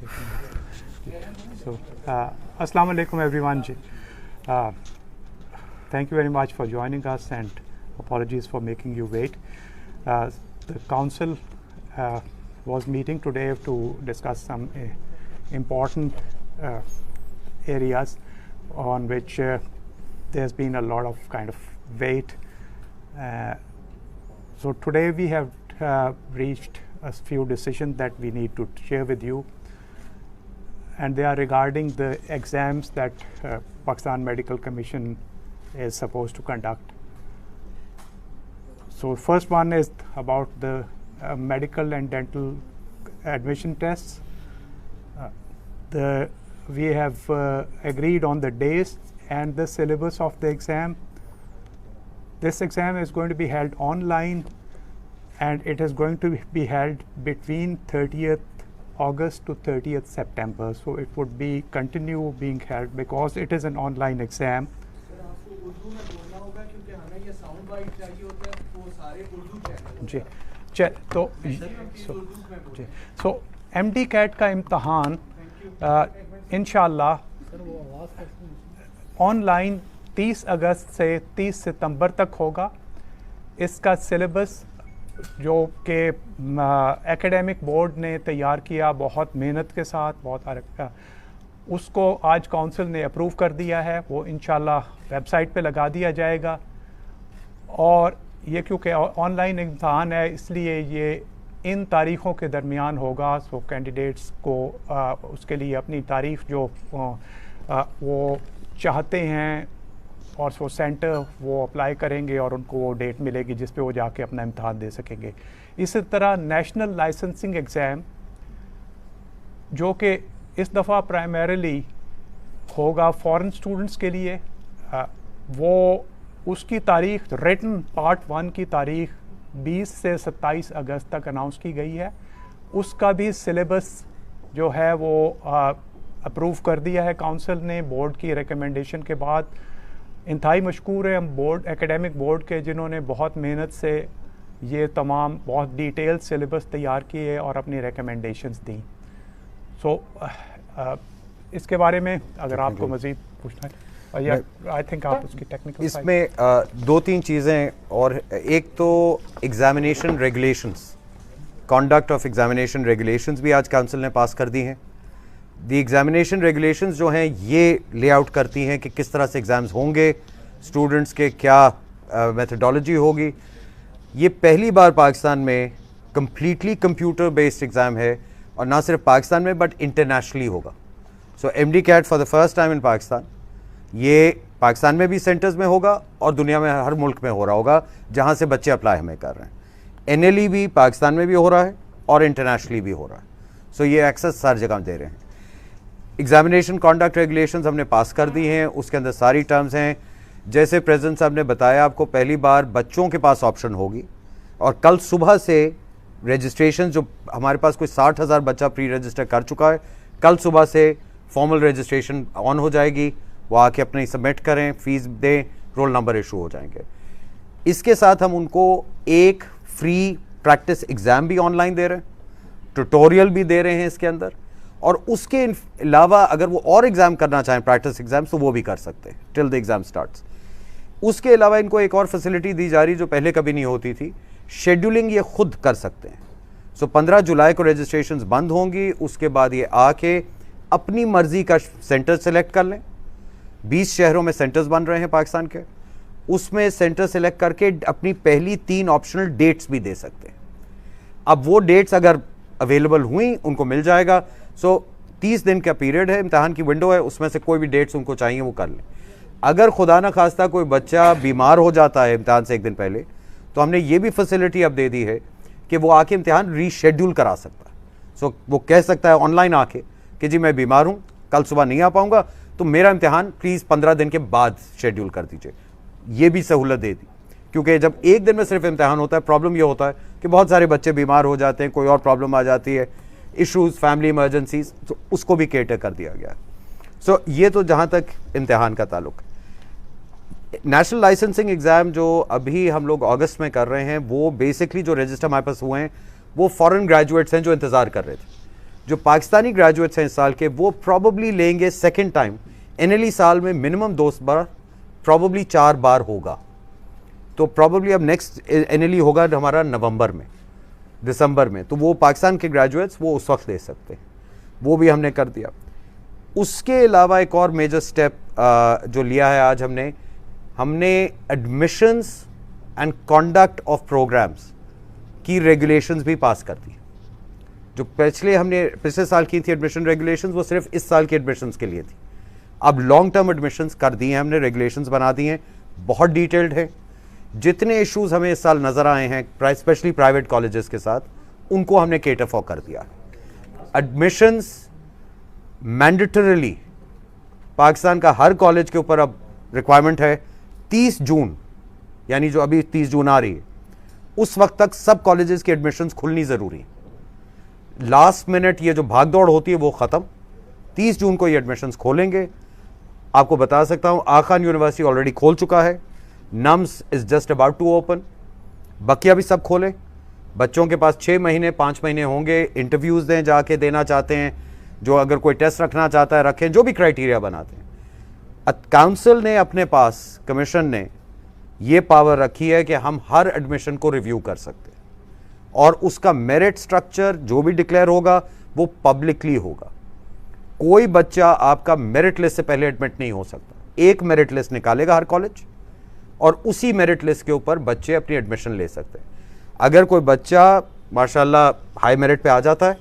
So, Assalamu alaikum everyone. Thank you very much for joining us and apologies for making you wait. The council was meeting today to discuss some important areas on which there's been a lot of kind of weight. So today we have reached a few decisions that we need to share with you, and they are regarding the exams that Pakistan Medical Commission is supposed to conduct. So first one is about the medical and dental admission tests. We have agreed on the days and the syllabus of the exam. This exam is going to be held online, and it is going to be held between 30th August to 30th September. So it would be continue being held because it is an online exam. So MD CAT का इम्तहान इंशाल्लाह online 30 अगस्त से 30 सितंबर तक होगा. इसका syllabus जो कि academic board ने तैयार किया बहुत मेहनत के साथ, बहुत उसको आज काउंसिल ने अप्रूव कर दिया है. वो इंशाल्लाह वेबसाइट पे लगा दिया जाएगा. और ये क्योंकि ऑनलाइन इम्तहान है इसलिए ये इन तारीख़ों के दरमियान होगा. सो कैंडिडेट्स को उसके लिए अपनी तारीख़ जो वो चाहते हैं और वो सेंटर वो अप्लाई करेंगे और उनको वो डेट मिलेगी जिस पे वो जाके अपना इम्तहान दे सकेंगे. इसी तरह नेशनल लाइसेंसिंग एग्ज़ाम जो कि इस दफ़ा प्राइमरीली होगा फॉरेन स्टूडेंट्स के लिए, वो उसकी तारीख़ रिटन पार्ट 1 की तारीख़ 20 से 27 अगस्त तक अनाउंस की गई है. उसका भी सिलेबस जो है वो अप्रूव कर दिया है काउंसिल ने बोर्ड की रिकमेंडेशन के बाद. इंतहाई मशकूर है हम बोर्ड एकेडमिक बोर्ड के जिन्होंने बहुत मेहनत से ये तमाम बहुत डिटेल सिलेबस तैयार किए और अपनी रिकमेंडेशंस दी. सो इसके बारे में अगर आपको मज़ीद पूछना है आई थिंक आप उसकी टेक्निकल इसमें 2-3 चीज़ें. और एक तो examination regulations, conduct of examination regulations भी आज काउंसिल ने पास कर दी हैं. दी एग्जामिनेशन रेगुलेशंस जो हैं ये लेआउट करती हैं कि किस तरह से एग्ज़ाम्स होंगे, स्टूडेंट्स के क्या मेथडोलॉजी होगी. ये पहली बार पाकिस्तान में कम्प्लीटली कंप्यूटर बेस्ड एग्ज़ाम है और ना सिर्फ पाकिस्तान में बट इंटरनेशनली होगा. सो MD CAT for the first time in Pakistan, ये पाकिस्तान में भी सेंटर्स में होगा और दुनिया में हर मुल्क में हो रहा होगा जहाँ से बच्चे अप्लाई हमें कर रहे हैं. NLE भी पाकिस्तान में भी हो रहा है और इंटरनेशनली भी हो रहा है. सो ये एक्सेस हर जगह दे रहे हैं. एग्जामिनेशन कॉन्डक्ट रेगुलेशंस हमने पास कर दी हैं. उसके अंदर सारी टर्म्स हैं. जैसे प्रेसिडेंट साहब ने बताया आपको, पहली बार बच्चों के पास ऑप्शन होगी और कल सुबह से रजिस्ट्रेशन जो हमारे पास कोई 60,000 बच्चा प्री रजिस्टर कर चुका है, कल सुबह से फॉर्मल रजिस्ट्रेशन ऑन हो जाएगी. वो आके अपनी सबमिट करें, फीस दें, रोल नंबर इशू हो जाएंगे. इसके साथ हम उनको एक फ्री प्रैक्टिस एग्ज़ाम भी ऑनलाइन दे रहे हैं, ट्यूटोरियल भी दे रहे हैं इसके अंदर. और उसके अलावा अगर वो और एग्ज़ाम करना चाहें प्रैक्टिस एग्ज़ाम तो वो भी कर सकते हैं टिल द एग्ज़ाम स्टार्ट्स. उसके अलावा इनको एक और फैसिलिटी दी जा रही जो पहले कभी नहीं होती थी, शेड्यूलिंग ये खुद कर सकते हैं. सो 15 जुलाई को रजिस्ट्रेशंस बंद होंगी. उसके बाद ये आके अपनी मर्ज़ी का सेंटर सेलेक्ट कर लें. 20 शहरों में सेंटर्स बन रहे हैं पाकिस्तान के, उसमें सेंटर सेलेक्ट करके अपनी पहली 3 ऑप्शनल डेट्स भी दे सकते हैं. अब वो डेट्स अगर अवेलेबल हुई उनको मिल जाएगा. सो 30 दिन का पीरियड है, इम्तहान की विंडो है, उसमें से कोई भी डेट्स उनको चाहिए वो कर लें. अगर खुदा न खास्ता कोई बच्चा बीमार हो जाता है इम्तहान से एक दिन पहले, तो हमने ये भी फैसिलिटी अब दे दी है कि वो आके इम्तहान रीशेड्यूल करा सकता है. सो वो कह सकता है ऑनलाइन आके कि जी मैं बीमार हूँ, कल सुबह नहीं आ पाऊँगा, तो मेरा इम्तहान प्लीज़ 15 दिन के बाद शेड्यूल कर दीजिए. ये भी सहूलत दे दी, क्योंकि जब एक दिन में सिर्फ इम्तहान होता है, प्रॉब्लम ये होता है कि बहुत सारे बच्चे बीमार हो जाते हैं, कोई और प्रॉब्लम आ जाती है, इश्यूज़, फैमिली इमरजेंसीज, तो उसको भी केटर कर दिया गया. सो ये तो जहाँ तक इम्तहान का ताल्लुक. नेशनल लाइसेंसिंग एग्ज़ाम जो अभी हम लोग अगस्त में कर रहे हैं, वो बेसिकली जो रजिस्टर हमारे पास हुए हैं वो फॉरेन ग्रेजुएट्स हैं जो इंतज़ार कर रहे थे. जो पाकिस्तानी ग्रेजुएट्स हैं इस साल के, वो प्रॉबली लेंगे सेकेंड टाइम NLE साल में मिनिमम 2 बार, प्रॉबली 4 बार होगा। तो प्रॉबली अब नेक्स्ट NLE होगा हमारा नवंबर में, दिसंबर में, तो वो पाकिस्तान के ग्रेजुएट्स वो उस वक्त ले सकते हैं, वो भी हमने कर दिया। उसके अलावा एक और मेजर स्टेप जो लिया है आज हमने admissions and conduct of programmes की रेगुलेशंस भी पास कर दी। जो पिछले साल की थी एडमिशन रेगुलेशंस, वो सिर्फ इस साल के एडमिशंस के लिए थी। अब लॉन्ग टर्म एडमिशंस कर दी हैं हमने, रेगुलेशंस बना दी हैं, बहुत डिटेल्ड है। जितने इश्यूज हमें इस साल नजर आए हैं स्पेशली प्राइवेट कॉलेजेस के साथ, उनको हमने केटर फॉर कर दिया। एडमिशंस मैंडेटरीली पाकिस्तान का हर कॉलेज के ऊपर अब रिक्वायरमेंट है 30 जून, यानी जो अभी 30 जून आ रही है, उस वक्त तक सब कॉलेजेस की एडमिशंस खुलनी जरूरी है। लास्ट मिनट ये जो भागदौड़ होती है वो खत्म, 30 जून को ये एडमिशंस खोलेंगे। आपको बता सकता हूं आगा खान यूनिवर्सिटी ऑलरेडी खोल चुका है, NUMS is just about to open, बकिया भी सब खोले। बच्चों के पास 6 महीने 5 महीने होंगे, इंटरव्यूज दें, जाके देना चाहते हैं, जो अगर कोई टेस्ट रखना चाहता है रखें, जो भी क्राइटेरिया बनाते हैं। काउंसिल ने अपने पास, कमीशन ने ये पावर रखी है कि हम हर एडमिशन को रिव्यू कर सकते हैं और उसका मेरिट स्ट्रक्चर जो भी डिक्लेयर होगा वो पब्लिकली होगा। कोई बच्चा आपका मेरिट लिस्ट से पहले एडमिट नहीं हो सकता। एक मेरिट लिस्ट निकालेगा हर कॉलेज और उसी मेरिट लिस्ट के ऊपर बच्चे अपनी एडमिशन ले सकते हैं। अगर कोई बच्चा माशाल्लाह हाई मेरिट पे आ जाता है,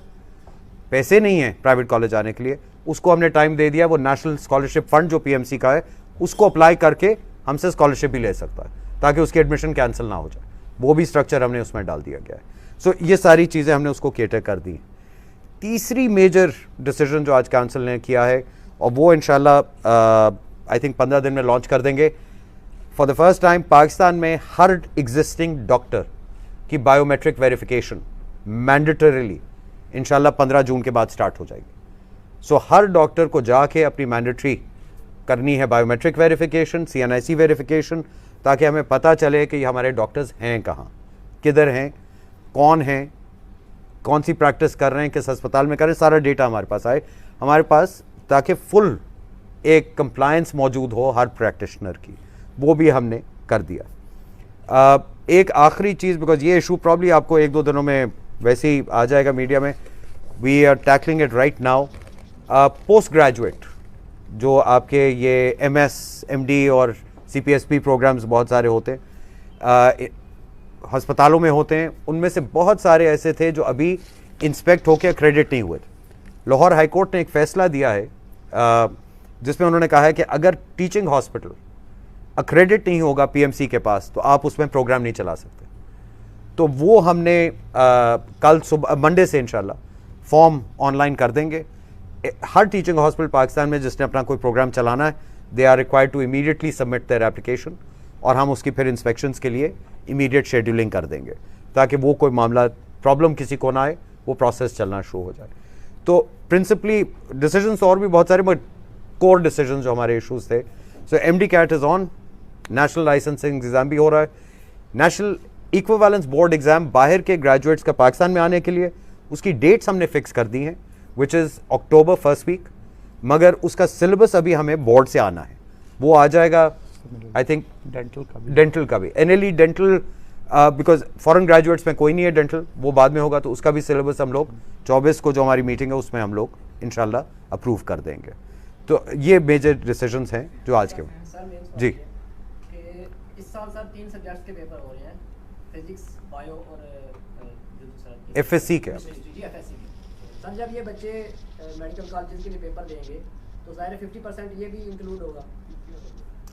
पैसे नहीं है प्राइवेट कॉलेज आने के लिए, उसको हमने टाइम दे दिया, वो नेशनल स्कॉलरशिप फंड जो PMC का है उसको अप्लाई करके हमसे स्कॉलरशिप भी ले सकता है, ताकि उसकी एडमिशन कैंसिल ना हो जाए। वो भी स्ट्रक्चर हमने उसमें डाल दिया गया है। सो ये सारी चीज़ें हमने उसको केटर कर दी। तीसरी मेजर डिसीजन जो आज काउंसिल ने किया है, और वो इंशाल्लाह आई थिंक 15 दिन में लॉन्च कर देंगे, for the first time Pakistan में हर एग्जिस्टिंग डॉक्टर की बायोमेट्रिक वेरिफिकेशन मैंडेटरीली इंशाल्लाह 15 जून के बाद स्टार्ट हो जाएगी। सो हर डॉक्टर को जाके अपनी मैंडेटरी करनी है बायोमेट्रिक वेरिफिकेशन, CNIC वेरिफिकेशन, ताकि हमें पता चले कि हमारे डॉक्टर्स हैं कहाँ, किधर हैं, कौन हैं, कौन सी प्रैक्टिस कर रहे हैं, किस अस्पताल में कर रहे हैं, सारा डेटा हमारे पास आए हमारे पास, ताकि फुल एक कंप्लायंस मौजूद हो हर प्रैक्टिशनर की। वो भी हमने कर दिया। एक आखिरी चीज़, बिकॉज ये इशू प्रॉब्ली आपको 1-2 दिनों में वैसे ही आ जाएगा मीडिया में, we are tackling it right now. Post graduate जो आपके ये MS, MD और CPSP प्रोग्राम्स बहुत सारे होते हैं, अस्पतालों में होते हैं, उनमें से बहुत सारे ऐसे थे जो अभी इंस्पेक्ट होकर क्रेडिट नहीं हुए थे। लाहौर हाई कोर्ट ने एक फ़ैसला दिया है जिसमें उन्होंने कहा है कि अगर टीचिंग हॉस्पिटल अक्रेडिट नहीं होगा PMC के पास तो आप उसमें प्रोग्राम नहीं चला सकते। तो वो हमने कल सुबह मंडे से इंशाल्लाह फॉर्म ऑनलाइन कर देंगे। हर टीचिंग हॉस्पिटल पाकिस्तान में जिसने अपना कोई प्रोग्राम चलाना है, they are required to immediately submit their application, और हम उसकी फिर इंस्पेक्शंस के लिए इमीडिएट शेड्यूलिंग कर देंगे, ताकि वो कोई मामला प्रॉब्लम किसी को ना आए, वो प्रोसेस चलना शुरू हो जाए। तो प्रिंसिपली डिसीजंस और भी बहुत सारे, बट कोर डिसीजंस जो हमारे इशूज़ थे। सो MD CAT is on, national licensing exam भी हो रहा है, नेशनल इक्विवेलेंस बोर्ड एग्ज़ाम बाहर के ग्रेजुएट्स का पाकिस्तान में आने के लिए उसकी डेट्स हमने फिक्स कर दी हैं, which is October first week, मगर उसका सिलेबस अभी हमें बोर्ड से आना है, वो आ जाएगा आई थिंक डेंटल का भी NLE dental, because foreign graduates में कोई नहीं है डेंटल, वो बाद में होगा, तो उसका भी सिलेबस हम लोग 24 को जो हमारी मीटिंग है उसमें हम लोग इंशाल्लाह अप्रूव कर देंगे। तो ये मेजर डिसीजंस हैं जो आज के जी। इस साल सर 3 सब्जेक्ट्स के पेपर हो रहे हैं, फिजिक्स, बायो और FSC के। सर जब ये बच्चे मेडिकल कॉलेज के लिए पेपर देंगे तो ज़ाहिर 50% ये भी इंक्लूड होगा,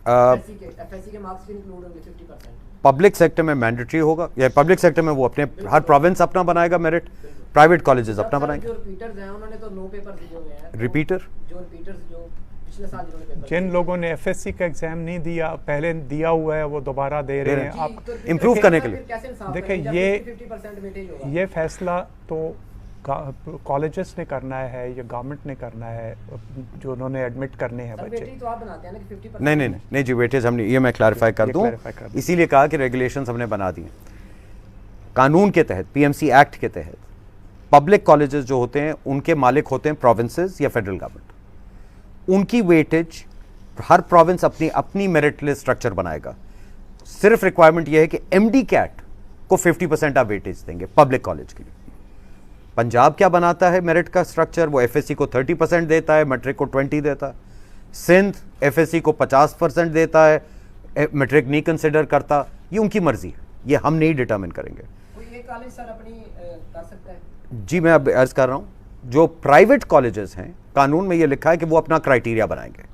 FSC के मार्क्स भी इंक्लूड होंगे 50%। पब्लिक सेक्टर में मैंडेटरी होगा, या पब्लिक सेक्टर में वो अपने हर प्रोविंस अपना बनाएगा मेरिट, प्राइवेट कॉलेजेस अपना बनाएंगे। जो रिपीटर्स हैं उन्होंने तो 9 पेपर दिए हुए हैं। रिपीटर जो पिछले साल जिन्होंने पेपर, जिन लोगों ने FSC का एग्जाम नहीं दिया, पहले दिया हुआ है, वो दोबारा दे रहे हैं आप इम्प्रूव करने के लिए। देखिए ये फैसला तो कॉलेजेस ने करना है या गवर्नमेंट ने करना है, जो उन्होंने एडमिट करने हैं बच्चे। तो आप बनाते हैं ना कि 50%? नहीं जी, वेटेज हमने, ये मैं क्लैरिफाई कर दूं, इसीलिए कहा कि रेगुलेशंस हमने बना दिए कानून के तहत, PMC एक्ट के तहत पब्लिक कॉलेजेस जो होते हैं उनके मालिक होते हैं प्रोविंसेस या फेडरल गवर्नमेंट। उनकी वेटेज, हर प्रोविंस अपनी अपनी मेरिट लिस्ट स्ट्रक्चर बनाएगा। सिर्फ रिक्वायरमेंट यह है कि एमडी कैट को 50% आप वेटेज देंगे पब्लिक कॉलेज के लिए। पंजाब क्या बनाता है मेरिट का स्ट्रक्चर, वो एफएससी को 30% देता है, मैट्रिक को 20 देता है। सिंध एफएससी को 50% देता है, मैट्रिक नहीं कंसिडर करता। ये उनकी मर्जी है, ये हम नहीं डिटरमिन करेंगे। कोई एक कॉलेज सर अपनी कर सकता है? जी मैं अब अर्ज कर रहा हूं, जो प्राइवेट कॉलेजेस हैं कानून में ये लिखा है कि वो अपना क्राइटेरिया बनाएंगे।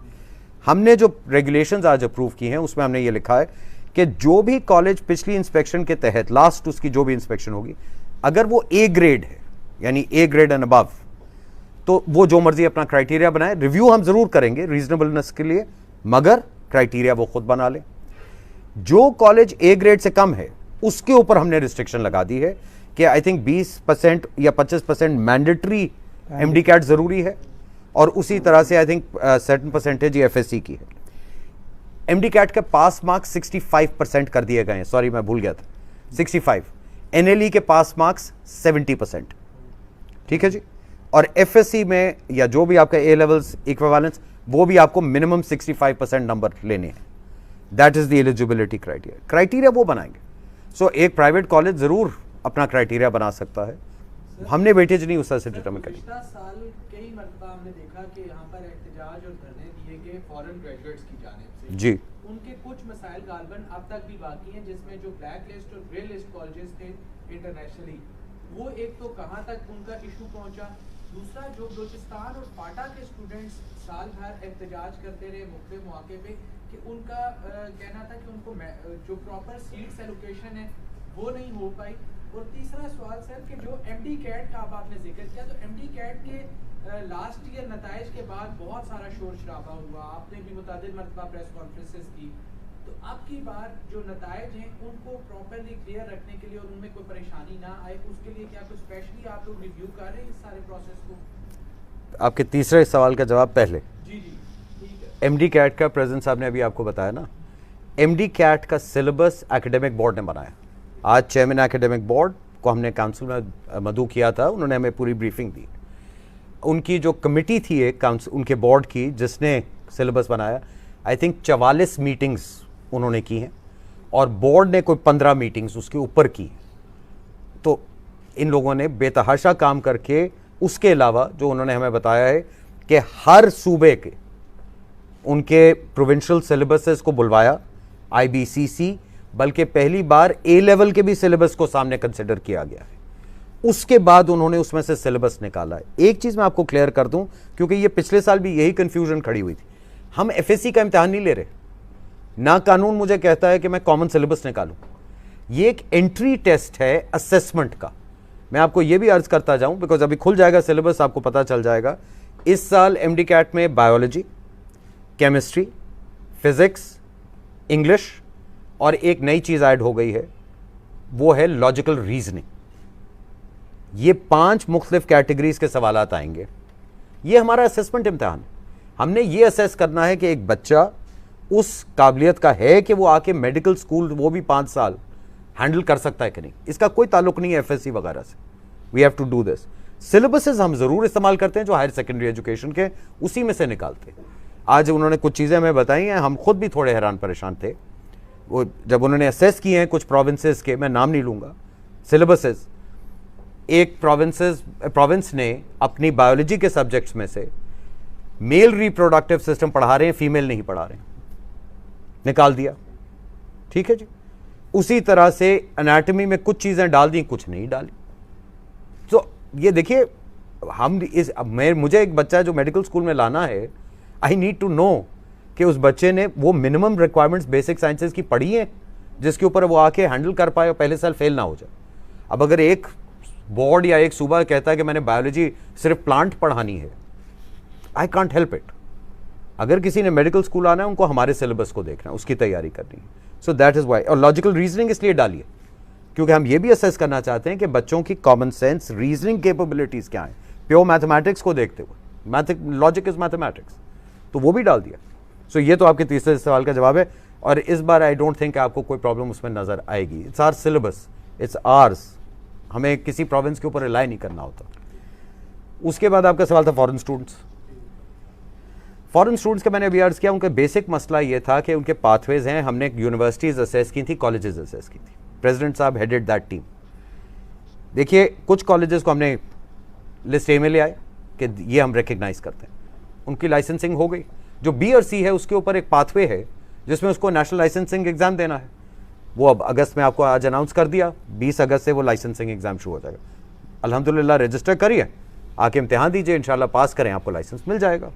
हमने जो रेगुलेशंस आज अप्रूव की हैं उसमें हमने ये लिखा है कि जो भी कॉलेज पिछली इंस्पेक्शन के तहत, लास्ट उसकी जो भी इंस्पेक्शन होगी, अगर वो ए ग्रेड है यानी ए ग्रेड एंड अबव, तो वो जो मर्जी अपना क्राइटेरिया बनाए। रिव्यू हम जरूर करेंगे रीजनेबलनेस के लिए, मगर क्राइटेरिया वो खुद बना ले। जो कॉलेज ए ग्रेड से कम है उसके ऊपर हमने रिस्ट्रिक्शन लगा दी है कि आई थिंक 20% या 25% मैंडेटरी एमडी कैट जरूरी है, और उसी तरह से I think certain percentage FSc की है। एमडी कैट के पास मार्क्स 65% कर दिए गए हैं, सॉरी मैं भूल गया था, 65। एनएलई के पास मार्क्स 70%, ठीक है जी। और एफएससी में या जो भी आपका ए लेवल्स इक्विवेलेंस, वो भी आपको मिनिमम 65% नंबर लेने हैं। That is the eligibility criteria वो बनाएंगे। सो एक प्राइवेट कॉलेज जरूर अपना क्राइटेरिया बना सकता है, हमने वेटेज नहीं उस तरह से डिटरमिन करी। पिछला साल कई मरतबा हमने देखा कि यहाँ पर एहतजाज और धरने दिए गए फॉरेन ग्रेजुएट्स की जानिब से। जी, उनके कुछ मसाइल गालबन अब तक भी बाकी हैं, जिसमें जो ब्लैक लिस्ट और ग्रे लिस्ट कॉलेजेस थे इंटरनेशनली, वो एक तो कहाँ तक उनका इशू पहुँचा, दूसरा जो बलूचिस्तान और फाटा के स्टूडेंट्स साल भर एहतजाज करते रहे मुख्तलिफ मौके पे कि उनका कहना था कि उनको जो प्रॉपर सीट्स एलोकेशन है वो नहीं हो पाई। और तीसरा सवाल सर कि जो एमडी कैट का आपने जिक्र किया, तो एमडी कैट के लास्ट ईयर नताइज के बाद बहुत सारा शोर शराबा हुआ, आपने भी मुतादिद मरतबा प्रेस कॉन्फ्रेंसेस की, तो अब की बार जो नताइज हैं उनको प्रॉपरली क्लियर रखने के लिए और उनमें कोई परेशानी ना आए, उसके लिए क्या कुछ स्पेशली आप लोग रिव्यू कर रहे हैं इस सारे प्रोसेस को? आपके तीसरे सवाल का जवाब पहले। जी जी ठीक है। एमडी कैट का प्रेजेंट साहब ने अभी आपको बताया ना, एमडी कैट का सिलेबस एकेडमिक बोर्ड ने बनाया। आज चेयरमैन एकेडमिक बोर्ड को हमने काउंसिल में मदऊ किया था, उन्होंने हमें पूरी ब्रीफिंग दी। उनकी जो कमेटी थी एक काउंसिल उनके बोर्ड की जिसने सिलेबस बनाया, आई थिंक 44 मीटिंग्स उन्होंने की हैं, और बोर्ड ने कोई 15 मीटिंग्स उसके ऊपर की। तो इन लोगों ने बेतहाशा काम करके, उसके अलावा जो उन्होंने हमें बताया है कि हर सूबे के उनके प्रोविंशियल सिलेबसेस को बुलवाया, आईबीसीसी, बल्कि पहली बार ए लेवल के भी सिलेबस को सामने कंसिडर किया गया है। उसके बाद उन्होंने उसमें से सिलेबस निकाला है। एक चीज़ मैं आपको क्लियर कर दूं, क्योंकि ये पिछले साल भी यही कंफ्यूजन खड़ी हुई थी, हम एफएससी का इम्तिहान नहीं ले रहे, ना कानून मुझे कहता है कि मैं कॉमन सिलेबस निकालूं। ये एक एंट्री टेस्ट है असेसमेंट का। मैं आपको ये भी अर्ज करता जाऊं, बिकॉज अभी खुल जाएगा सिलेबस, आपको पता चल जाएगा। इस साल एमडी कैट में बायोलॉजी, केमिस्ट्री, फिजिक्स, इंग्लिश और एक नई चीज़ ऐड हो गई है, वो है लॉजिकल रीजनिंग। ये 5 मुख्तलिफ कैटेगरीज के सवालात आएंगे। ये हमारा असेसमेंट इम्तिहान है। हमने ये असेस करना है कि एक बच्चा उस काबिलियत का है कि वो आके मेडिकल स्कूल, वो भी 5 साल, हैंडल कर सकता है कि नहीं। इसका कोई ताल्लुक नहीं है एफएससी वगैरह से। We have to do this. Syllabuses हम ज़रूर इस्तेमाल करते हैं जो हायर सेकेंडरी एजुकेशन के, उसी में से निकालते हैं। आज उन्होंने कुछ चीज़ें हमें बताई हैं, हम खुद भी थोड़े हैरान परेशान थे वो जब उन्होंने असेस किए हैं कुछ प्रोविंसेस के, मैं नाम नहीं लूँगा, सिलेबसेस। एक प्रोविंस ने अपनी बायोलॉजी के सब्जेक्ट्स में से मेल रिप्रोडक्टिव सिस्टम पढ़ा रहे हैं, फीमेल नहीं पढ़ा रहे हैं, निकाल दिया। ठीक है जी। उसी तरह से एनाटॉमी में कुछ चीज़ें डाल दी, कुछ नहीं डाली। तो ये देखिए, मुझे एक बच्चा जो मेडिकल स्कूल में लाना है, आई नीड टू नो कि उस बच्चे ने वो मिनिमम रिक्वायरमेंट्स बेसिक साइंसेज की पढ़ी है जिसके ऊपर वो आके हैंडल कर पाए और पहले साल फेल ना हो जाए। अब अगर एक बोर्ड या एक सूबा कहता है कि मैंने बायोलॉजी सिर्फ प्लांट पढ़ानी है, आई कांट हेल्प इट। अगर किसी ने मेडिकल स्कूल आना है, उनको हमारे सिलेबस को देखना है, उसकी तैयारी करनी है। So that is why. और लॉजिकल रीजनिंग इसलिए डालिए क्योंकि हम ये भी असेस करना चाहते हैं कि बच्चों की कॉमन सेंस रीजनिंग कैपेबिलिटीज़ क्या हैं, प्योर मैथमेटिक्स को देखते हुए। लॉजिक इज मैथमेटिक्स, तो वो भी डाल दिया। सो ये तो आपके तीसरे सवाल का जवाब है। और इस बार आई डोंट थिंक आपको कोई प्रॉब्लम उसमें नज़र आएगी। It's our syllabus, it's ours, हमें किसी प्रोविंस के ऊपर रिलाई नहीं करना होता। उसके बाद आपका सवाल था फॉरेन स्टूडेंट्स। फॉरेन स्टूडेंट्स का मैंने अभी अर्ज किया, उनका बेसिक मसला ये था कि उनके पाथवेज हैं, हमने यूनिवर्सिटीज़ असेस की थी, कॉलेजेस असेस की थी, प्रेसिडेंट साहब हेडेड दैट टीम। देखिए कुछ कॉलेजेस को हमने लिस्ट ए में ले आए कि ये हम रिकग्नाइज करते हैं, उनकी लाइसेंसिंग हो गई। जो बी और सी है उसके ऊपर एक पाथवे है जिसमें उसको नेशनल लाइसेंसिंग एग्जाम देना है, वो अब अगस्त में आपको आज अनाउंस कर दिया, 20 अगस्त से वो लाइसेंसिंग एग्जाम शुरू हो जाएगा। अल्हम्दुलिल्लाह रजिस्टर करिए, आके इम्तिहान दीजिए, इंशाल्लाह पास करें, आपको लाइसेंस मिल जाएगा।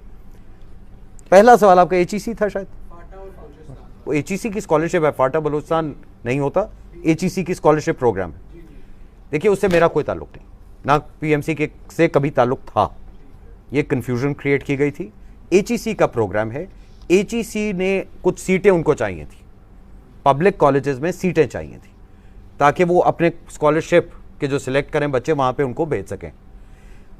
पहला सवाल आपका एचईसी था शायद, फाटा और बलूचिस्तान। वो एचईसी की स्कॉलरशिप है, फाटा बलूचिस्तान नहीं होता, एचईसी की स्कॉलरशिप प्रोग्राम है। देखिए उससे मेरा कोई ताल्लुक नहीं, ना पीएमसी के से कभी ताल्लुक था, ये कन्फ्यूजन क्रिएट की गई थी। एचईसी का प्रोग्राम है, एचईसी ने कुछ सीटें उनको चाहिए थी, पब्लिक कॉलेजेस में सीटें चाहिए थी ताकि वो अपने स्कॉलरशिप के जो सिलेक्ट करें बच्चे वहाँ पे उनको भेज सकें।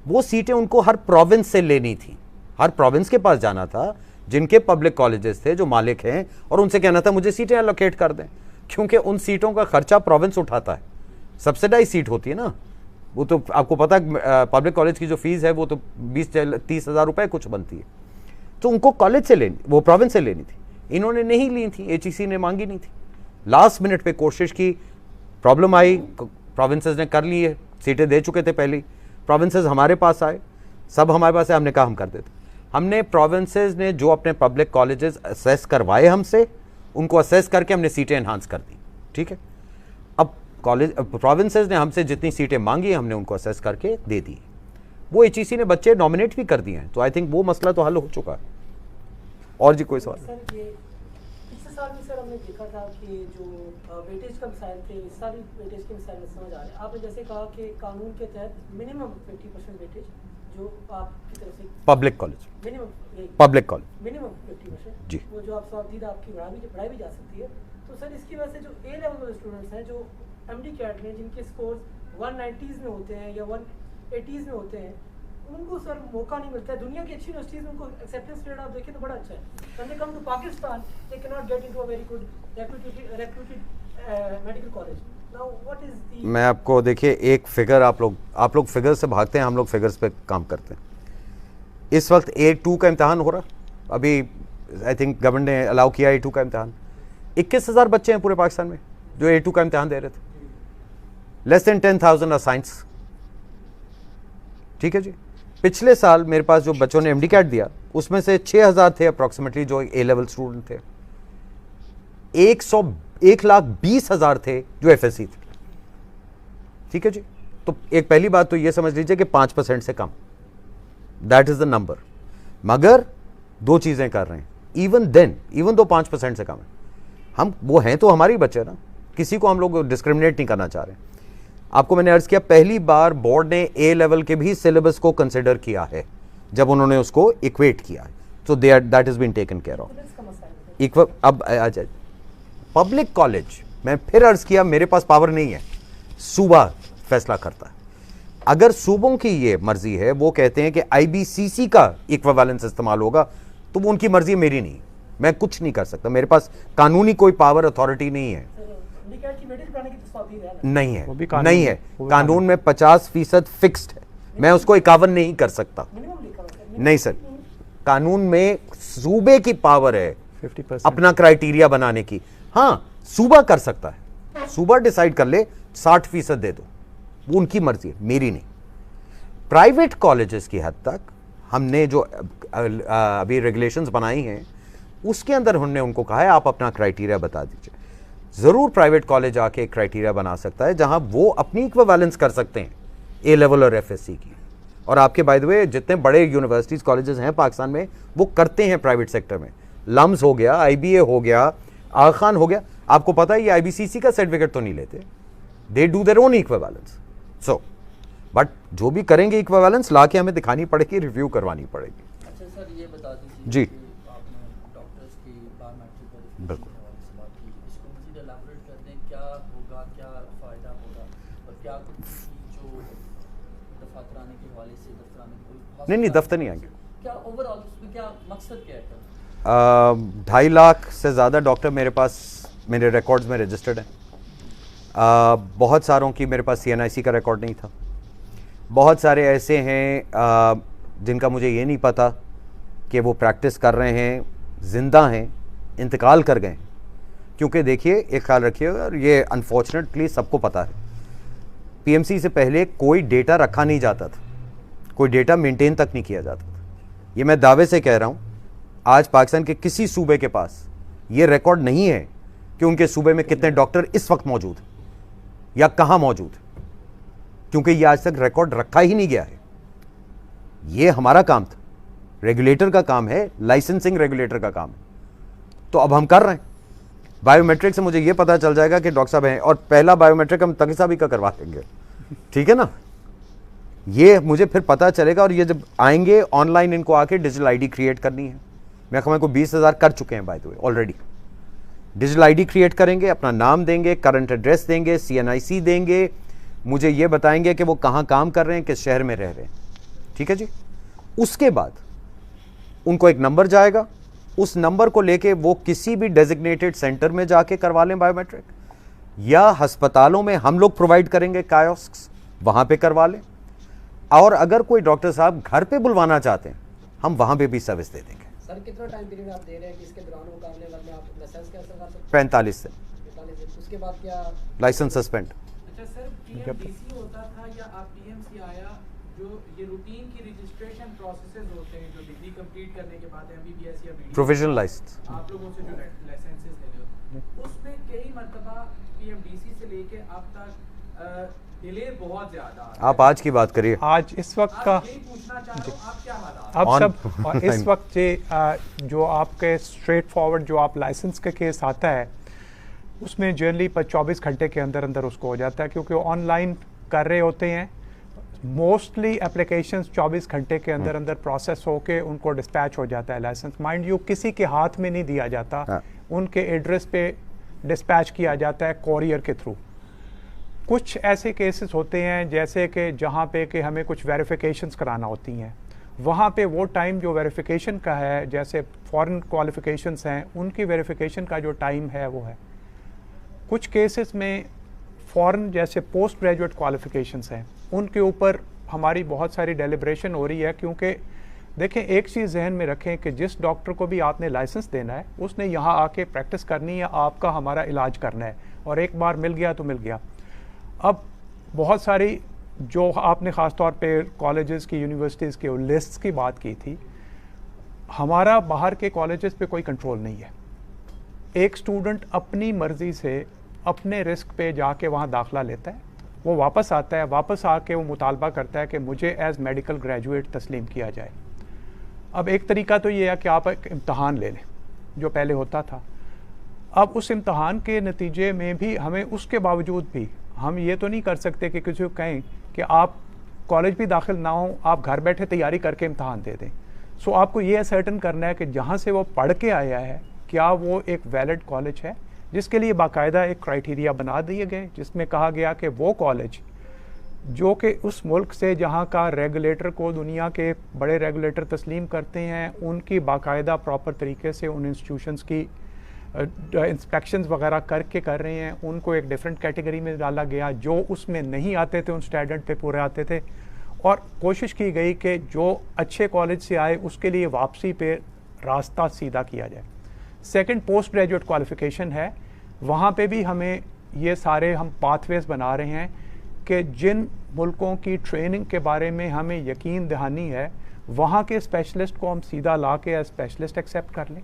वो सीटें उनको हर प्रोविंस से लेनी थी, हर प्रोविंस के पास जाना था जिनके पब्लिक कॉलेजेस थे जो मालिक हैं, और उनसे कहना था मुझे सीटें एलोकेट कर दें, क्योंकि उन सीटों का खर्चा प्रोविंस उठाता है, सब्सिडाइज सीट होती है ना। वो तो आपको पता है पब्लिक कॉलेज की जो फीस है वो तो 20-30 हज़ार रुपये कुछ बनती है, तो उनको कॉलेज से लेनी, वो प्रोविंस से लेनी थी, इन्होंने नहीं ली थी, एचईसी ने मांगी नहीं थी। लास्ट मिनट पे कोशिश की, प्रॉब्लम आई, प्रोविंसेस ने कर ली है, सीटें दे चुके थे पहले, प्रोविंसेस हमारे पास आए, सब हमारे पास है, हमने कहा हम कर देते। हमने प्रोविंसेस ने जो अपने पब्लिक कॉलेजेस असेस करवाए हमसे, उनको असेस करके हमने सीटें एनहांस कर दी, ठीक है। अब कॉलेज प्रोविंसेस ने हमसे जितनी सीटें मांगी हमने उनको असेस करके दे दी, वो एचईसी ने बच्चे नॉमिनेट भी कर दिए हैं, तो आई थिंक वो मसला तो हल हो चुका है। और जी कोई सवाल? सर ये पिछले साल भी सर हमने देखा था कि जो वेटेज का मिसाइल थे, इस साल भी वेटेज के मिसाइल में समझ आ रहे हैं। आपने जैसे कहा कि कानून के तहत मिनिमम 50% वेटेज जो आपकी तरफ से public college, minimum public college minimum 50% जी, वो जो आप सवाल आपकी बढ़ाई भी जा सकती है। तो सर इसकी वजह से जो ए लेवल वाले स्टूडेंट्स हैं जो एमडी कैट में जिनके स्कोर्स 190s में होते हैं या 180s में होते हैं, उनको सर मौका नहीं मिलता है। दुनिया की अच्छी यूनिवर्सिटीज में उनको एक्सेप्टेंस रेट आप देखें तो बड़ा अच्छा है। When they come to Pakistan they can not get into a very good reputed medical college. Now what is the, मैं आपको देखिए एक फिगर, आप लोग फिगर से भागते हैं, हम लोग फिगर्स पे काम करते हैं। इस वक्त A2 का इम्तहान हो रहा, अभी आई थिंक गवर्नमेंट ने अलाउ किया A2 का इम्तहान। 21,000 बच्चे हैं पूरे पाकिस्तान में जो A2 का इम्तहान दे रहे थे, लेस देन 10,000 आर साइंस, ठीक है जी। पिछले साल मेरे पास जो बच्चों ने एमडी कैट दिया उसमें से 6,000 थे अप्रॉक्सीमेटली जो ए लेवल स्टूडेंट थे, 1,20,000 थे जो एफएससी थे, ठीक है जी। तो एक पहली बात तो ये समझ लीजिए कि 5% से कम, दैट इज द नंबर। मगर दो चीजें कर रहे हैं, इवन दो 5% से कम है, हम वो हैं तो हमारे बच्चे ना, किसी को हम लोग डिस्क्रिमिनेट नहीं करना चाह रहे। आपको मैंने अर्ज किया पहली बार बोर्ड ने ए लेवल के भी सिलेबस को कंसिडर किया है जब उन्होंने उसको इक्वेट किया है, तो that is been taken care of. अब आ जाए पब्लिक कॉलेज, मैं फिर अर्ज किया मेरे पास पावर नहीं है, सूबा फैसला करता है। अगर सूबों की ये मर्जी है, वो कहते हैं कि आईबीसीसी का इक्विवेलेंस इस्तेमाल होगा, तो वो उनकी मर्जी, मेरी नहीं, मैं कुछ नहीं कर सकता, मेरे पास कानूनी कोई पावर अथॉरिटी नहीं है, नहीं है, नहीं है। कानून में 50% फिक्स्ड है, मैं उसको 51 नहीं कर सकता, नहीं सर। कानून में सूबे की पावर है 50% अपना क्राइटेरिया बनाने की। हाँ, सूबा कर सकता है, सूबा डिसाइड कर ले 60% दे दो, वो उनकी मर्जी है, मेरी नहीं। प्राइवेट कॉलेजेस की हद तक हमने जो अभी रेगुलेशंस बनाई हैं उसके अंदर हमने उनको कहा है आप अपना क्राइटेरिया बता दीजिए। ज़रूर प्राइवेट कॉलेज आके एक क्राइटेरिया बना सकता है जहां वो अपनी इक्विवेलेंस कर सकते हैं ए लेवल और एफएससी की। और आपके बाय द वे जितने बड़े यूनिवर्सिटीज़ कॉलेजेस हैं पाकिस्तान में वो करते हैं प्राइवेट सेक्टर में, लम्स हो गया, आईबीए हो गया, आगा खान हो गया। आपको पता है ये आईबीसीसी का सर्टिफिकेट तो नहीं लेते, they do their own equivalence. So but जो भी करेंगे इक्विवेलेंस ला के हमें दिखानी पड़ेगी, रिव्यू करवानी पड़ेगी। अच्छा सर, ये बता दीजिए जी। कि आपने डॉक्टर्स की बायोमेट्रिक वेरिफिकेशन बिल्कुल। के हवाले से बात की, इसको मज़ीद एलाबोरेट कर दें, क्या होगा, क्या फ़ायदा होगा, और क्या कुछ जो दफ़ा कराने के हवाले से दफ्तर आने की नहीं दफ्तर नहीं आएंगे। क्या ओवरऑल उसमें क्या मकसद क्या है? 2.5 लाख से ज़्यादा डॉक्टर मेरे पास, मेरे रिकॉर्ड्स में रजिस्टर्ड हैं। बहुत सारों की मेरे पास CNIC का रिकॉर्ड नहीं था। बहुत सारे ऐसे हैं जिनका मुझे ये नहीं पता कि वो प्रैक्टिस कर रहे हैं, ज़िंदा हैं, इंतकाल कर गए। क्योंकि देखिए, एक ख्याल रखिए, और ये अनफॉर्चुनेटली सबको पता है, PMC से पहले कोई डेटा रखा नहीं जाता था, कोई डेटा मेंटेन तक नहीं किया जाता था। ये मैं दावे से कह रहा हूँ, आज पाकिस्तान के किसी सूबे के पास ये रिकॉर्ड नहीं है कि उनके सूबे में कितने डॉक्टर इस वक्त मौजूद हैं या कहाँ मौजूद हैं, क्योंकि ये आज तक रिकॉर्ड रखा ही नहीं गया है। ये हमारा काम था, रेगुलेटर का काम है, लाइसेंसिंग रेगुलेटर का काम है। तो अब हम कर रहे हैं। बायोमेट्रिक से मुझे ये पता चल जाएगा कि डॉक्टर साहब हैं, और पहला बायोमेट्रिक हम तकी साहब का करवा देंगे, ठीक है ना। ये मुझे फिर पता चलेगा, और ये जब आएंगे ऑनलाइन, इनको आके डिजिटल आईडी क्रिएट करनी है। मैं कहूँ को 20,000 कर चुके हैं bye the way already. Digital ID create करेंगे, अपना नाम देंगे, करंट एड्रेस देंगे, CNIC देंगे, मुझे ये बताएंगे कि वो कहाँ काम कर रहे हैं, किस शहर में रह रहे हैं, ठीक है जी। उसके बाद उनको एक नंबर जाएगा, उस नंबर को लेके वो किसी भी डेजिग्नेटेड सेंटर में जाके करवा लें बायोमेट्रिक, या अस्पतालों में हम लोग प्रोवाइड करेंगे कायोस्क्स, वहाँ पे करवा लें। और अगर कोई डॉक्टर साहब घर पे बुलवाना चाहते हैं, हम वहाँ पे भी सर्विस दे देंगे। सर कितना टाइम पीरियड आप दे रहे हैं कि इसके दौरान वो करने वाले आप लाइसेंस कैंसिल कर सकते हैं? 45 से 45 दिन। उसके बाद क्या? Licence suspend. अच्छा सर, PMDC होता था या आप PMC आया, जो ये रूटीन की रजिस्ट्रेशन प्रोसेसेस होते हैं, जो डिग्री कंप्लीट करने के बाद MBBS या BD प्रोविजनल लाइसेंस आप लोगों से जो लाइसेंसेस लेने होते हैं, उसमें कई मरतबा PMDC से लेके अब तक डिले बहुत ज्यादा आ रहा है। आप आज की बात करिए। आज इस वक्त का आप यही पूछना चाह रहा हूं, आप क्या हालात? अब On- सब और इस वक्त जो आपके स्ट्रेट फॉरवर्ड जो आप लाइसेंस का केस आता है, उसमें जनरली 24 घंटे के अंदर अंदर उसको हो जाता है, क्योंकि ऑनलाइन कर रहे होते हैं। मोस्टली एप्लीकेशंस 24 घंटे के अंदर अंदर प्रोसेस होके उनको डिस्पैच हो जाता है लाइसेंस। माइंड यू, किसी के हाथ में नहीं दिया जाता, हाँ। उनके एड्रेस पे डिस्पैच किया जाता है कोरियर के थ्रू। कुछ ऐसे केसेस होते हैं जैसे कि जहाँ पे कि हमें कुछ वेरिफिकेशंस कराना होती हैं, वहाँ पे वो टाइम जो वेरिफिकेशन का है, जैसे फॉरेन क्वालिफिकेशंस हैं, उनकी वेरिफिकेशन का जो टाइम है वो है। कुछ केसेस में फॉरेन जैसे पोस्ट ग्रेजुएट क्वालिफिकेशंस हैं, उनके ऊपर हमारी बहुत सारी डेलिब्रेशन हो रही है। क्योंकि देखें, एक चीज़ जहन में रखें कि जिस डॉक्टर को भी आपने लाइसेंस देना है, उसने यहाँ आके प्रैक्टिस करनी है, आपका हमारा इलाज करना है, और एक बार मिल गया तो मिल गया। अब बहुत सारी जो आपने ख़ास तौर पे कॉलेजेस की, यूनिवर्सिटीज़ के लिस्ट्स की बात की थी, हमारा बाहर के कॉलेजेस पे कोई कंट्रोल नहीं है। एक स्टूडेंट अपनी मर्ज़ी से अपने रिस्क पे जाके वहाँ दाखिला लेता है, वो वापस आता है, वापस आके वो मुतालबा करता है कि मुझे एज़ मेडिकल ग्रेजुएट तस्लीम किया जाए। अब एक तरीका तो ये है कि आप एक इम्तहान ले लें, जो पहले होता था। अब उस इम्तहान के नतीजे में भी हमें, उसके बावजूद भी हम ये तो नहीं कर सकते कि किसी को कहें कि आप कॉलेज भी दाखिल ना हो, आप घर बैठे तैयारी करके इम्तहान दे दें। सो आपको ये सर्टन करना है कि जहाँ से वो पढ़ के आया है, क्या वो एक वैलिड कॉलेज है, जिसके लिए बाकायदा एक क्राइटेरिया बना दिए गए, जिसमें कहा गया कि वो कॉलेज जो कि उस मुल्क से जहाँ का रेगुलेटर को दुनिया के बड़े रेगुलेटर तस्लीम करते हैं, उनकी बाकायदा प्रॉपर तरीके से उन इंस्टीट्यूशंस की इंस्पेक्शंस वगैरह करके कर रहे हैं, उनको एक डिफरेंट कैटेगरी में डाला गया। जो उसमें नहीं आते थे, उन स्टैंडर्ड पे पूरे आते थे, और कोशिश की गई कि जो अच्छे कॉलेज से आए उसके लिए वापसी पे रास्ता सीधा किया जाए। सेकंड, पोस्ट ग्रेजुएट क्वालिफिकेशन है, वहाँ पे भी हमें ये सारे हम पाथवेज बना रहे हैं कि जिन मुल्कों की ट्रेनिंग के बारे में हमें यकीन दहानी है, वहाँ के स्पेशलिस्ट को हम सीधा ला के एज स्पेशलिस्ट एक्सेप्ट कर लें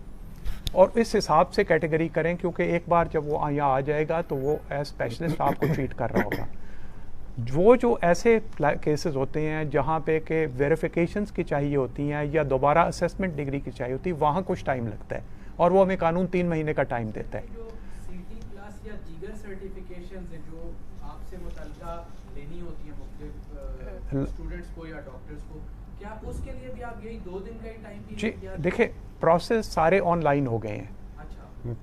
और इस हिसाब से कैटेगरी करें, क्योंकि एक बार जब वो यहाँ आ जाएगा तो वो एज स्पेशलिस्ट आपको ट्रीट कर रहा होगा। वो जो ऐसे केसेस होते हैं जहाँ पे के वेरिफिकेशंस की चाहिए होती हैं या दोबारा असेसमेंट डिग्री की चाहिए होती है, वहाँ कुछ टाइम लगता है, और वो हमें कानून 3 महीने का टाइम देता है। जो CT+ या जीगर सर्टिफिकेशंस हैं जो आपसे मुतल्लिका लेनी होती है मुख्तलिफ स्टूडेंट्स को या डॉक्टर्स को, क्या उसके लिए भी आप यही 2 दिन का ही टाइम पीरियड? जी देखिए, प्रोसेस सारे ऑनलाइन हो गए हैं। अच्छा,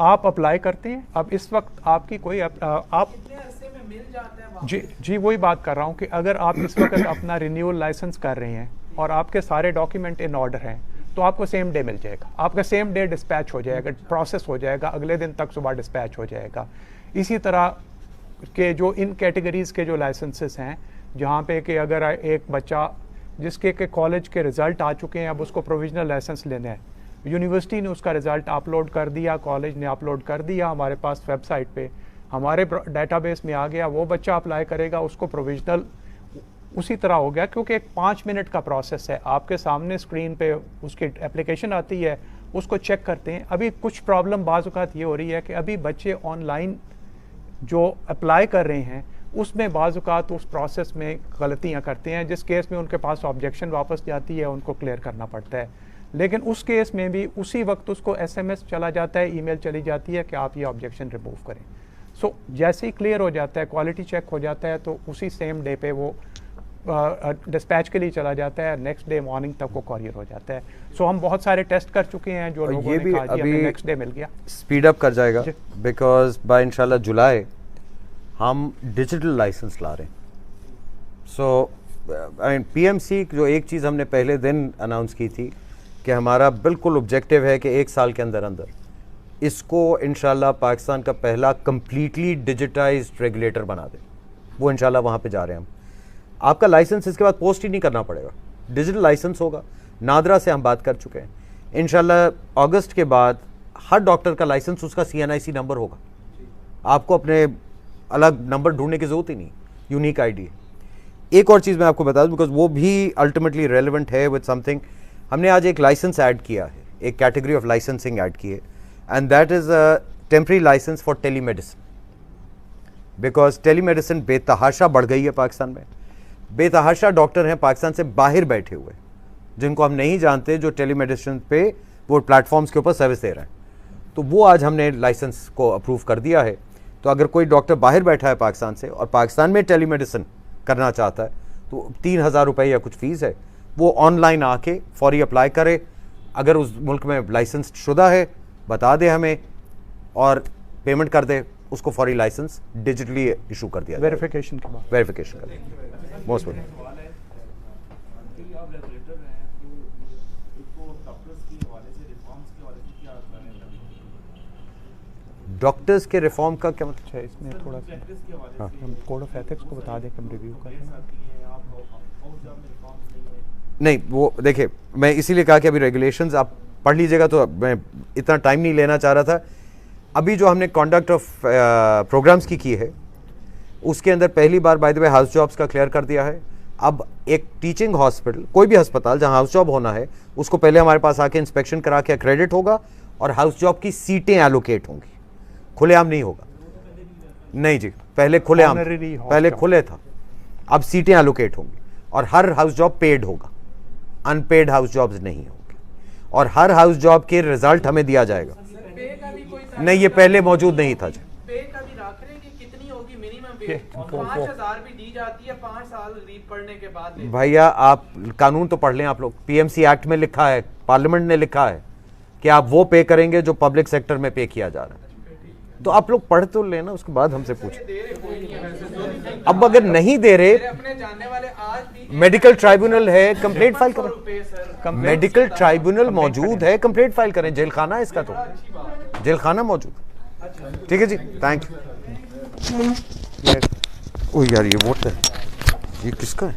आप अप्लाई करते हैं, अब इस वक्त आपकी कोई आप कितने अरसे में मिल जाता है वापस? जी वही बात कर रहा हूँ कि अगर आप इस वक्त अपना रिन्यूअल लाइसेंस कर रहे हैं और आपके सारे डॉक्यूमेंट इन ऑर्डर हैं, तो आपको सेम डे मिल जाएगा, आपका सेम डे डिस्पैच हो जाएगा, प्रोसेस हो जाएगा, अगले दिन तक सुबह डिस्पैच हो जाएगा। इसी तरह के जो इन कैटेगरीज़ के जो लाइसेंसेस हैं, जहाँ पे कि अगर एक बच्चा जिसके के कॉलेज के रिज़ल्ट आ चुके हैं, अब उसको प्रोविजनल लाइसेंस लेना है, यूनिवर्सिटी ने उसका रिज़ल्ट अपलोड कर दिया, कॉलेज ने अपलोड कर दिया हमारे पास वेबसाइट पे, हमारे डेटाबेस में आ गया, वो बच्चा अप्लाई करेगा, उसको प्रोविजनल उसी तरह हो गया, क्योंकि एक 5 मिनट का प्रोसेस है। आपके सामने स्क्रीन पे उसकी एप्लीकेशन आती है, उसको चेक करते हैं। अभी कुछ प्रॉब्लम बाज़ औक़ात ये हो रही है कि अभी बच्चे ऑनलाइन जो अप्लाई कर रहे हैं उसमें बाज़ औक़ात उस प्रोसेस में गलतियां करते हैं, जिस केस में उनके पास ऑब्जेक्शन वापस जाती है, उनको क्लियर करना पड़ता है। लेकिन उस केस में भी उसी वक्त उसको SMS चला जाता है, ईमेल चली जाती है कि आप ये ऑब्जेक्शन रिमूव करें। सो जैसे ही क्लियर हो जाता है, क्वालिटी चेक हो जाता है, तो उसी सेम डे पे वो डिस्पैच के लिए चला जाता है, नेक्स्ट डे मॉर्निंग तक वो कॉरियर हो जाता है। सो हम बहुत सारे टेस्ट कर चुके हैं, जो लोगों ये ने भी कहा जी अभी हमें नेक्स्ट डे मिल गया। स्पीड अप कर जाएगा, बिकॉज बाय इंशाल्लाह जुलाई हम डिजिटल लाइसेंस ला रहे हैं। सो आई मीन PMC जो एक चीज़ हमने पहले दिन अनाउंस की थी कि हमारा बिल्कुल ऑब्जेक्टिव है कि 1 साल के अंदर अंदर इसको इंशाल्लाह पाकिस्तान का पहला कंप्लीटली डिजिटाइज्ड रेगुलेटर बना दें। वो इंशाल्लाह वहाँ पे जा रहे हैं हम। आपका लाइसेंस इसके बाद पोस्ट ही नहीं करना पड़ेगा, डिजिटल लाइसेंस होगा। नादरा से हम बात कर चुके हैं, इंशाल्लाह अगस्त के बाद हर डॉक्टर का लाइसेंस उसका CNIC नंबर होगा। आपको अपने अलग नंबर ढूंढने की ज़रूरत ही नहीं, यूनिक ID है। एक और चीज़ मैं आपको बता दूं, बिकॉज वो भी अल्टीमेटली रेलिवेंट है विद समथिंग। हमने आज एक लाइसेंस ऐड किया है, एक कैटेगरी ऑफ लाइसेंसिंग ऐड की है, and that is a temporary licence for telemedicine. Because telemedicine बेतहाशा बढ़ गई है पाकिस्तान में। बेतहाशा डॉक्टर हैं पाकिस्तान से बाहर बैठे हुए, जिनको हम नहीं जानते, जो टेलीमेडिसिन पे वो प्लेटफॉर्म्स के ऊपर सर्विस दे रहे हैं। तो वो आज हमने लाइसेंस को अप्रूव कर दिया है। तो अगर कोई डॉक्टर बाहर बैठा है पाकिस्तान से और पाकिस्तान में टेलीमेडिसिन करना चाहता है, तो 3000 रुपये या कुछ फ़ीस है, वो ऑनलाइन आके फौरी अप्लाई करे। अगर उस मुल्क में लाइसेंस शुदा है बता दे हमें और पेमेंट कर दे, उसको फौरी लाइसेंस डिजिटली इशू कर दिया, वेरिफिकेशन के बाद वेरिफिकेशन कर दिया। Most welcome. डॉक्टर्स के रिफॉर्म का क्या मतलब है इसमें? थोड़ा सा हम कोड ऑफ एथिक्स को बता दें कि हम रिव्यू करें। नहीं, वो देखिए, मैं इसीलिए कहा कि अभी रेगुलेशंस आप पढ़ लीजिएगा, तो मैं इतना टाइम नहीं लेना चाह रहा था। अभी जो हमने कॉन्डक्ट ऑफ प्रोग्राम्स की है, उसके अंदर पहली बार by the way house jobs का क्लियर कर दिया है। अब एक टीचिंग हॉस्पिटल, कोई भी अस्पताल जहां हाउस जॉब होना है, उसको पहले हमारे पास आके इंस्पेक्शन करा के क्रेडिट होगा और हाउस जॉब की सीटें एलोकेट होंगी। खुलेआम नहीं होगा, नहीं जी, पहले खुलेआम, पहले खुले था, अब सीटें एलोकेट होंगी और हर हाउस जॉब पेड होगा, अनपेड हाउस जॉब्स नहीं होंगे। और हर हाउस जॉब के रिजल्ट हमें दिया जाएगा। नहीं, ये पहले मौजूद नहीं था जी। पे का भी रख रहे हैं कि कितनी होगी मिनिमम वेज? 5000 भी दी जाती है 5 साल पढ़ने के बाद। भैया आप कानून तो पढ़ लें आप लोग। PMC एक्ट में लिखा है, पार्लियामेंट ने लिखा है कि आप वो पे करेंगे जो पब्लिक सेक्टर में पे किया जा रहा है। तो आप लोग पढ़ तो लेना, उसके बाद हमसे पूछें। अब अगर नहीं दे रहे, अपने जानने वाले आज भी मेडिकल ट्राइब्यूनल है, कंप्लेंट फाइल करें। मेडिकल ट्राइब्यूनल मौजूद है, कंप्लेंट फाइल करें। जेल खाना है इसका, तो जेल खाना मौजूद। ठीक है जी, थैंक यू। ओ यार, ये वोट है, ये किसका है?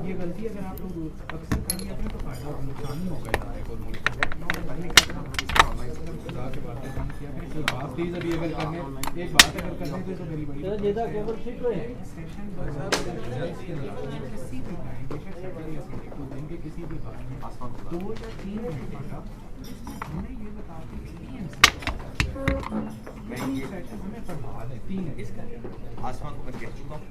ये गलती अगर आप लोग अक्सर करेंगे अपने तो फायदा और नुकसान ही होगा। प्लीज अभी अगर करने एक बात अगर करने तो बड़ी किसी भी बात में 2 या 3 घंटे का हमें ये बताते हैं हमें पढ़ा देती है। आसमान को मैं कह चुका हूँ।